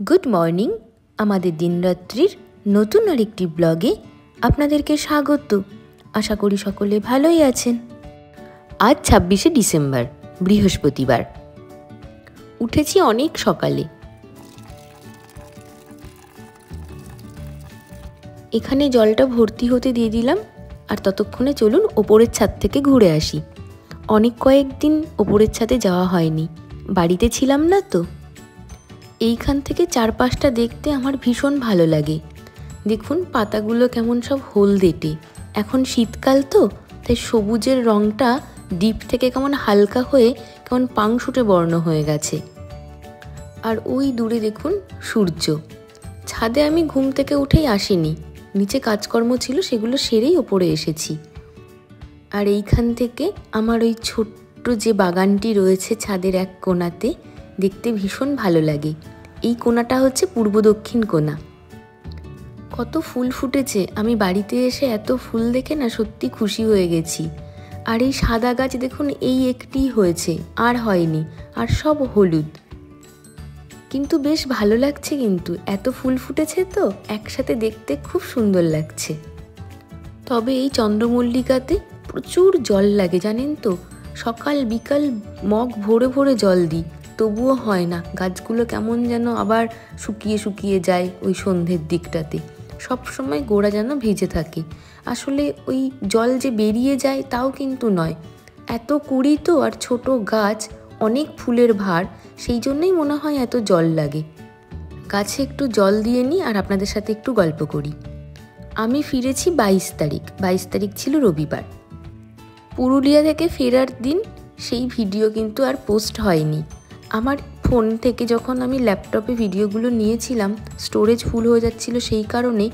Good morning. আমাদের দিনরাত্রির নতুন আরেকটি ব্লগে আপনাদেরকে স্বাগত। আশা করি সকলে ভালোই আছেন। আজ 26শে ডিসেম্বর, বৃহস্পতিবার। উঠেছি অনেক সকালে। এখানে জলটা ভর্তি হতে দিয়ে দিলাম, আর ততক্ষণে চলুন ওপরের ছাদ থেকে ঘুরে আসি। অনেক কয়েকদিন ওপরের ছাদে যাওয়া হয়নি, বাড়িতে ছিলাম না তো। এইখান থেকে চারপাশটা দেখতে আমার ভীষণ ভালো লাগে। দেখুন পাতাগুলো কেমন সব হলদেটে। এখন শীতকাল তো, তাই সবুজের রঙটা ডিপ থেকে কেমন হালকা হয়ে কেমন পাংশুটে বর্ণ হয়ে গেছে। আর ওই দূরে দেখুন সূর্য। ছাদে আমি ঘুম থেকে উঠেই আসিনি, নিচে কাজকর্ম ছিল সেগুলো সেরেই ওপরে এসেছি। আর এইখান থেকে আমার ওই ছোট্ট যে বাগানটি রয়েছে ছাদের এক কোণাতে, দেখতে ভীষণ ভালো লাগে। এই কোণাটা হচ্ছে পূর্ব দক্ষিণ কোণা। কত ফুল ফুটেছে, আমি বাড়িতে এসে এত ফুল দেখে না সত্যি খুশি হয়ে গেছি। আর এই সাদা গাছ দেখুন, এই একটি হয়েছে, আর হয়নি, আর সব হলুদ। কিন্তু বেশ ভালো লাগছে, কিন্তু এত ফুল ফুটেছে তো একসাথে দেখতে খুব সুন্দর লাগছে। তবে এই চন্দ্রমল্লিকাতে প্রচুর জল লাগে জানেন তো। সকাল বিকাল মগ ভরে ভরে জল দিই, তবুও হয় না। গাছগুলো কেমন যেন আবার শুকিয়ে শুকিয়ে যায় ওই সন্ধ্যের দিকটাতে। সব সময় গোড়া যেন ভিজে থাকে। আসলে ওই জল যে বেরিয়ে যায় তাও কিন্তু নয়, এত কুড়ি তো, আর ছোট গাছ, অনেক ফুলের ভার, সেই জন্যই মনে হয় এত জল লাগে। গাছে একটু জল দিয়ে নিই আর আপনাদের সাথে একটু গল্প করি। আমি ফিরেছি 22 তারিখ। 22 তারিখ ছিল রবিবার। পুরুলিয়া থেকে ফেরার দিন সেই ভিডিও কিন্তু আর পোস্ট হয়নি। আমার ফোন থেকে যখন আমি ল্যাপটপে ভিডিওগুলো নিয়েছিলাম, স্টোরেজ ফুল হয়ে যাচ্ছিল, সেই কারণে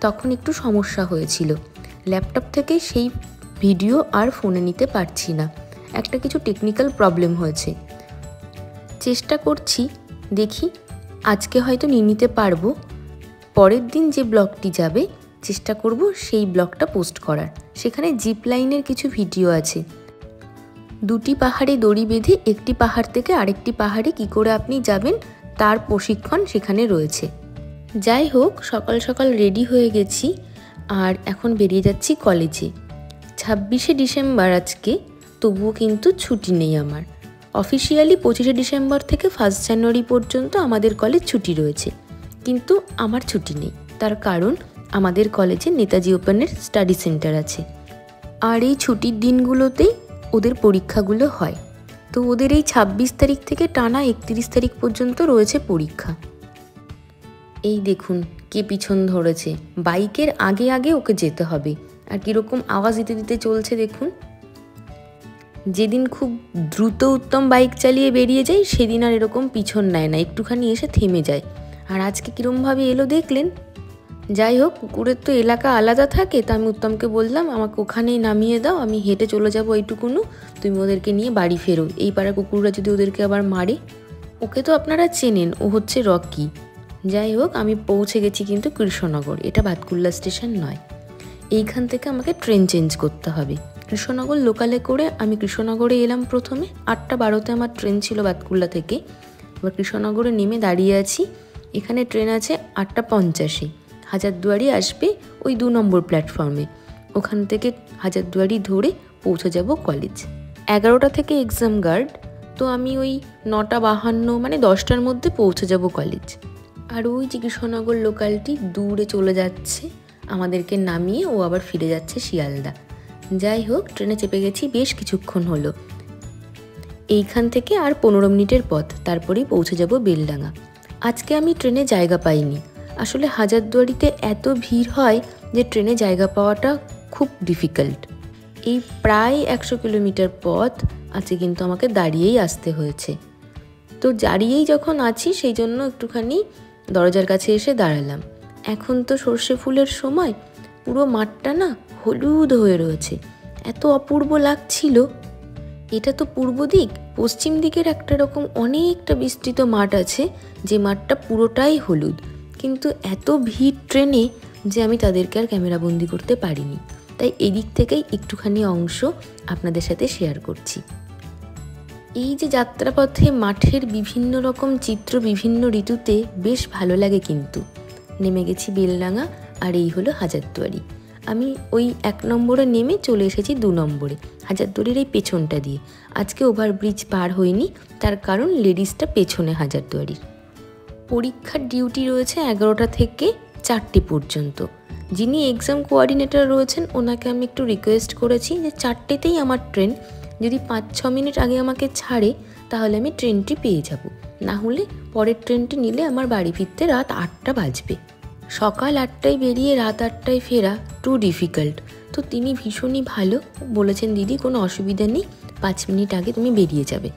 তখন একটু সমস্যা হয়েছিল। ল্যাপটপ থেকে সেই ভিডিও আর ফোনে নিতে পারছি না, একটা কিছু টেকনিক্যাল প্রবলেম হয়েছে। চেষ্টা করছি, দেখি আজকে হয়তো নিয়ে নিতে পারবো। পরের দিন যে ব্লগটি যাবে চেষ্টা করব সেই ব্লগটা পোস্ট করার। সেখানে জিপ লাইনের কিছু ভিডিও আছে। দুটি পাহাড়ে দড়ি বেঁধে একটি পাহাড় থেকে আরেকটি পাহাড়ে কি করে আপনি যাবেন তার প্রশিক্ষণ সেখানে রয়েছে। যাই হোক, সকাল সকাল রেডি হয়ে গেছি আর এখন বেরিয়ে যাচ্ছি কলেজে। 26শে ডিসেম্বর আজকে, তবুও কিন্তু ছুটি নেই আমার। অফিসিয়ালি 25শে ডিসেম্বর থেকে 1 জানুয়ারি পর্যন্ত আমাদের কলেজ ছুটি রয়েছে, কিন্তু আমার ছুটি নেই। তার কারণ আমাদের কলেজে নেতাজি ওপেনের স্টাডি সেন্টার আছে, আর এই ছুটির দিনগুলোতেই ওদের পরীক্ষাগুলো হয়। তো ওদের এই 26 তারিখ থেকে টানা 31 তারিখ পর্যন্ত রয়েছে পরীক্ষা। এই দেখুন কে পিছন ধরেছে, বাইকের আগে আগে ওকে যেতে হবে। আর কীরকম আওয়াজ দিতে দিতে চলছে দেখুন। যেদিন খুব দ্রুত উত্তম বাইক চালিয়ে বেরিয়ে যায় সেদিন আর এরকম পিছন নেয় না, একটুখানি এসে থেমে যায়। আর আজকে কীরমভাবে এলো দেখলেন। যাই হোক, কুকুরের তো এলাকা আলাদা থাকে, তা আমি উত্তমকে বললাম আমাকে ওখানেই নামিয়ে দাও, আমি হেঁটে চলে যাবো এইটুকুনো, তুমি ওদেরকে নিয়ে বাড়ি ফেরো। এই পাড়ার কুকুররা যদি ওদেরকে আবার মারে। ওকে তো আপনারা চেনেন, ও হচ্ছে রকি। যাই হোক, আমি পৌঁছে গেছি কিন্তু কৃষ্ণনগর, এটা ভাতকুল্লা স্টেশন নয়। এইখান থেকে আমাকে ট্রেন চেঞ্জ করতে হবে। কৃষ্ণনগর লোকালে করে আমি কৃষ্ণনগরে এলাম প্রথমে। 8:12 আমার ট্রেন ছিল ভাতকুল্লা থেকে। এবার কৃষ্ণনগরে নেমে দাঁড়িয়ে আছি। এখানে ট্রেন আছে 8:50। হাজারদুয়ারি আসবে ওই 2 নম্বর প্ল্যাটফর্মে। ওখান থেকে হাজারদুয়ারি ধরে পৌঁছে যাব কলেজ। 11টা থেকে এক্সাম গার্ড, তো আমি ওই 9:52 মানে 10টার মধ্যে পৌঁছে যাব কলেজ। আর ওই যে কৃষ্ণনগর লোকালটি দূরে চলে যাচ্ছে, আমাদেরকে নামিয়ে ও আবার ফিরে যাচ্ছে শিয়ালদা। যাই হোক, ট্রেনে চেপে গেছি বেশ কিছুক্ষণ হলো। এইখান থেকে আর 15 মিনিটের পথ, তারপরেই পৌঁছে যাব বেলডাঙা। আজকে আমি ট্রেনে জায়গা পাইনি। আসলে হাজারদুয়ারিতে এত ভিড় হয় যে ট্রেনে জায়গা পাওয়াটা খুব ডিফিকাল্ট। এই প্রায় 100 কিলোমিটার পথ আছে, কিন্তু আমাকে দাঁড়িয়েই আসতে হয়েছে। তো দাঁড়িয়েই যখন আছি সেই জন্য একটুখানি দরজার কাছে এসে দাঁড়ালাম। এখন তো সর্ষে ফুলের সময়, পুরো মাঠটা না হলুদ হয়ে রয়েছে, এত অপূর্ব লাগছিল। এটা তো পূর্ব দিক, পশ্চিম দিকের একটা রকম অনেকটা বিস্তৃত মাঠ আছে, যে মাঠটা পুরোটাই হলুদ। কিন্তু এত ভিড় ট্রেনে যে আমি তাদেরকে আর ক্যামেরাবন্দি করতে পারিনি, তাই এদিক থেকেই একটুখানি অংশ আপনাদের সাথে শেয়ার করছি। এই যে যাত্রাপথে মাঠের বিভিন্ন রকম চিত্র বিভিন্ন ঋতুতে বেশ ভালো লাগে। কিন্তু নেমে গেছি বেলডাঙা, আর এই হলো হাজারদুয়ারি। আমি ওই 1 নম্বরে নেমে চলে এসেছি 2 নম্বরে, হাজারদুয়ারির এই পেছনটা দিয়ে। আজকে ওভারব্রিজ পার হইনি, তার কারণ লেডিসটা পেছনে হাজারদুয়ারির। পরীক্ষার ডিউটি রয়েছে 11টা থেকে 4টে পর্যন্ত। যিনি এক্সাম কোঅর্ডিনেটর রয়েছেন ওনাকে আমি একটু রিকোয়েস্ট করেছি যে 4টেতেই আমার ট্রেন, যদি 5-6 মিনিট আগে আমাকে ছাড়ে তাহলে আমি ট্রেনটি পেয়ে যাব, না হলে পরের ট্রেনটি নিলে আমার বাড়ি ফিরতে রাত 8টা বাজবে। সকাল 8টায় বেরিয়ে রাত 8টায় ফেরা টু ডিফিকাল্ট। তো তিনি ভীষণই ভালো, বলেছেন দিদি কোনো অসুবিধা নেই, 5 মিনিট আগে তুমি বেরিয়ে যাবে।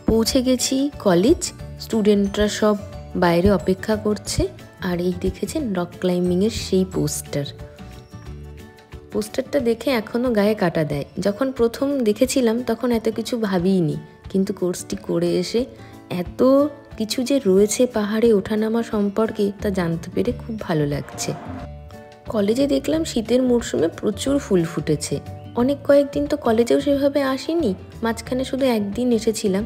পৌঁছে গেছি কলেজ, স্টুডেন্টরা সব বাইরে অপেক্ষা করছে। আর এই দেখেছেন রক ক্লাইম্বিংয়ের সেই পোস্টারটা দেখে এখনও গায়ে কাটা দেয়। যখন প্রথম দেখেছিলাম তখন এত কিছু ভাবিইনি, কিন্তু কোর্সটি করে এসে এত কিছু যে রয়েছে পাহাড়ে ওঠানামা সম্পর্কে তা জানতে পেরে খুব ভালো লাগছে। কলেজে দেখলাম শীতের মরশুমে প্রচুর ফুল ফুটেছে। অনেক কয়েকদিন তো কলেজেও সেভাবে আসিনি, মাঝখানে শুধু একদিন এসেছিলাম,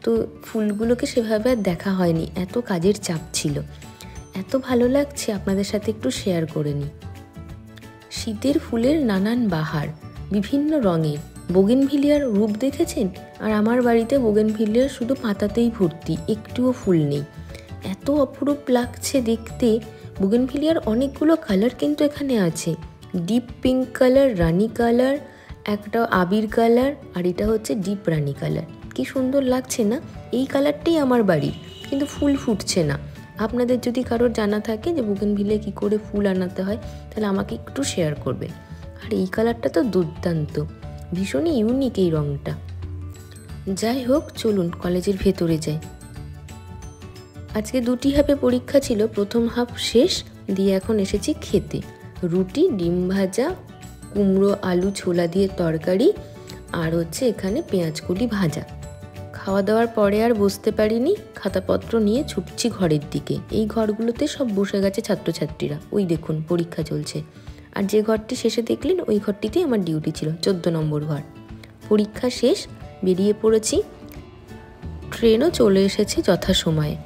তো ফুলগুলোকে সেভাবে আর দেখা হয়নি, এত কাজের চাপ ছিল। এত ভালো লাগছে, আপনাদের সাথে একটু শেয়ার করে নিই। শীতের ফুলের নানান বাহার, বিভিন্ন রঙের। বোগেনভিলিয়ার রূপ দেখেছেন? আর আমার বাড়িতে বোগেনভিলিয়ার শুধু পাতাতেই ভর্তি, একটুও ফুল নেই। এত অপরূপ লাগছে দেখতে। বোগেনভিলিয়ার অনেকগুলো কালার কিন্তু এখানে আছে, ডিপ পিঙ্ক কালার, রানি কালার, একটা আবির কালার, আর এটা হচ্ছে ডিপ রানি কালার। কি সুন্দর লাগছে না? এই কালারটাই আমার বাড়ির, কিন্তু ফুল ফুটছে না। আপনাদের যদি কারোর জানা থাকে যে বোগেনভিলিয়া কী করে ফুল আনাতে হয় তাহলে আমাকে একটু শেয়ার করবেন। আর এই কালারটা তো দুর্দান্ত, ভীষণই ইউনিক এই রঙটা। যাই হোক, চলুন কলেজের ভেতরে যাই। আজকে 2টি হাফে পরীক্ষা ছিল, প্রথম হাফ শেষ দিয়ে এখন এসেছি খেতে। রুটি, ডিম ভাজা, কুমড়ো আলু ছোলা দিয়ে তরকারি, আর হচ্ছে এখানে পেঁয়াজকলি ভাজা। খাওয়া দাওয়ার পরে আর বসতে পারিনি, খাতাপত্র নিয়ে ছুটছি ঘরের দিকে। এই ঘরগুলোতে সব বসে গেছে ছাত্রছাত্রীরা, ওই দেখুন পরীক্ষা চলছে। আর যে ঘরটি শেষে দেখলেন ওই ঘরটিতেই আমার ডিউটি ছিল, 14 নম্বর ঘর। পরীক্ষা শেষ, বেরিয়ে পড়েছি। ট্রেনও চলে এসেছে যথাসময়ে।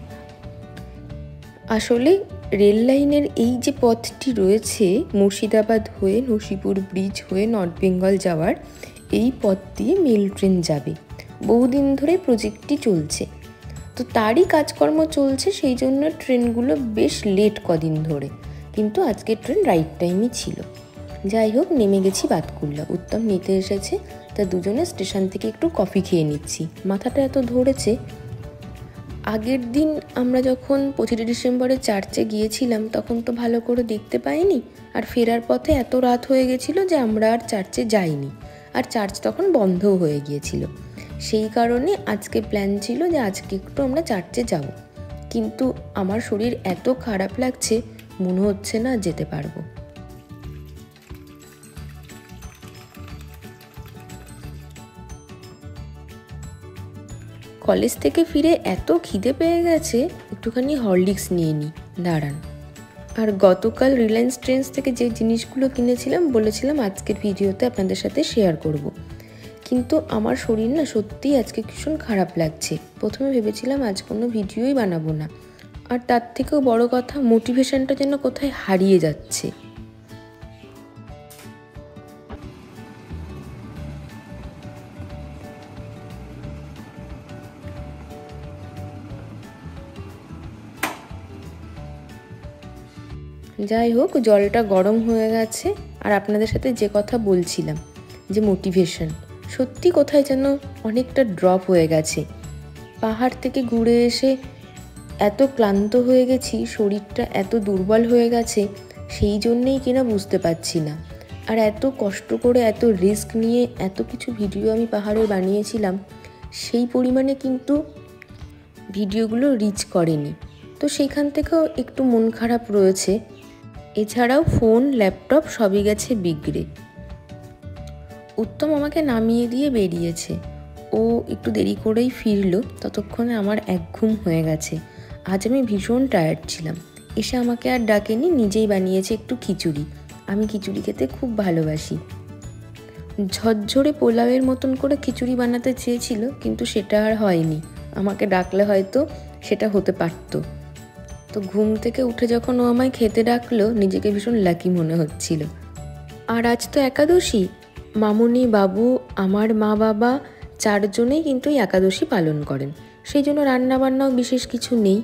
আসলে রেল লাইনের এই যে পথটি রয়েছে মুর্শিদাবাদ হয়ে নসিপুর ব্রিজ হয়ে নর্থ বেঙ্গল যাওয়ার, এই পথ দিয়ে মেল ট্রেন যাবে। বহুদিন ধরে প্রজেক্টটি চলছে, তো তারই কাজকর্ম চলছে, সেই জন্য ট্রেনগুলো বেশ লেট কদিন ধরে, কিন্তু আজকের ট্রেন রাইট টাইমই ছিল। যাই হোক, নেমে গেছি বাতকুল্লা। উত্তম নিতে এসেছে, তা দুজনে স্টেশন থেকে একটু কফি খেয়ে নিচ্ছি। মাথাটা এত ধরেছে। আগের দিন আমরা যখন 25 ডিসেম্বরে চার্চে গিয়েছিলাম তখন তো ভালো করে দেখতে পাইনি, আর ফেরার পথে এত রাত হয়ে গেছিল যে আমরা আর চার্চে যাইনি, আর চার্চ তখন বন্ধও হয়ে গিয়েছিল। সেই কারণে আজকে প্ল্যান ছিল যে আজকে একটু আমরা চার্চে যাব, কিন্তু আমার শরীর এত খারাপ লাগছে, মনে হচ্ছে না যেতে পারবো। কলেজ থেকে ফিরে এত খিদে পেয়ে গেছে, একটুখানি হরলিক্স নিয়ে নিই, দাঁড়ান। আর গতকাল রিলায়েন্স ট্রেন্ডস থেকে যে জিনিসগুলো কিনেছিলাম বলেছিলাম আজকের ভিডিওতে আপনাদের সাথে শেয়ার করব, কিন্তু আমার শরীর না সত্যিই আজকে ভীষণ খারাপ লাগছে। প্রথমে ভেবেছিলাম আজ কোনো ভিডিওই বানাবো না, আর তার থেকেও বড় কথা মোটিভেশনটা যেন কোথায় হারিয়ে যাচ্ছে। যাই হোক, জলটা গরম হয়ে গেছে। আর আপনাদের সাথে যে কথা বলছিলাম যে মোটিভেশন, সত্যি কোথায় যেন অনেকটা ড্রপ হয়ে গেছে। পাহাড় থেকে ঘুরে এসে এত ক্লান্ত হয়ে গেছি, শরীরটা এত দুর্বল হয়ে গেছে, সেই জন্যেই কিনা বুঝতে পারছি না। আর এত কষ্ট করে এত রিস্ক নিয়ে এত কিছু ভিডিও আমি পাহাড়ে বানিয়েছিলাম, সেই পরিমাণে কিন্তু ভিডিওগুলো রিচ করেনি, তো সেইখান থেকেও একটু মন খারাপ রয়েছে। এছাড়াও ফোন, ল্যাপটপ সবই গেছে বিগড়ে। উত্তম আমাকে নামিয়ে দিয়ে বেরিয়েছে, ও একটু দেরি করেই ফিরলো, ততক্ষণে আমার একঘুম হয়ে গেছে। আজ আমি ভীষণ টায়ার্ড ছিলাম। এসে আমাকে আর ডাকেনি, নিজেই বানিয়েছে একটু খিচুড়ি। আমি খিচুড়ি খেতে খুব ভালোবাসি। ঝরঝরে পোলাওয়ের মতন করে খিচুড়ি বানাতে চেয়েছিল, কিন্তু সেটা আর হয়নি। আমাকে ডাকলে হয়তো সেটা হতে পারতো। তো ঘুম থেকে উঠে যখন ও আমায় খেতে ডাকলো, নিজেকে ভীষণ লাকি মনে হচ্ছিল। আর আজ তো একাদশী। মামুনি, বাবু, আমার মা বাবা 4 জনেই কিন্তু এই একাদশী পালন করেন। সেই জন্য রান্নাবান্নাও বিশেষ কিছু নেই।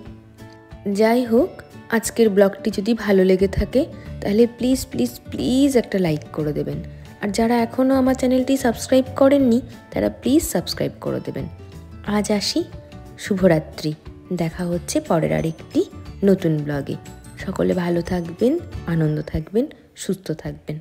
যাই হোক, আজকের ব্লগটি যদি ভালো লেগে থাকে তাহলে প্লিজ প্লিজ প্লিজ একটা লাইক করে দেবেন। আর যারা এখনও আমার চ্যানেলটি সাবস্ক্রাইব করেননি তারা প্লিজ সাবস্ক্রাইব করে দেবেন। আজ আসি, শুভরাত্রি। দেখা হচ্ছে পরের আরেকটি নতুন ব্লগে। সকলে ভালো থাকবেন, আনন্দ থাকবেন, সুস্থ থাকবেন।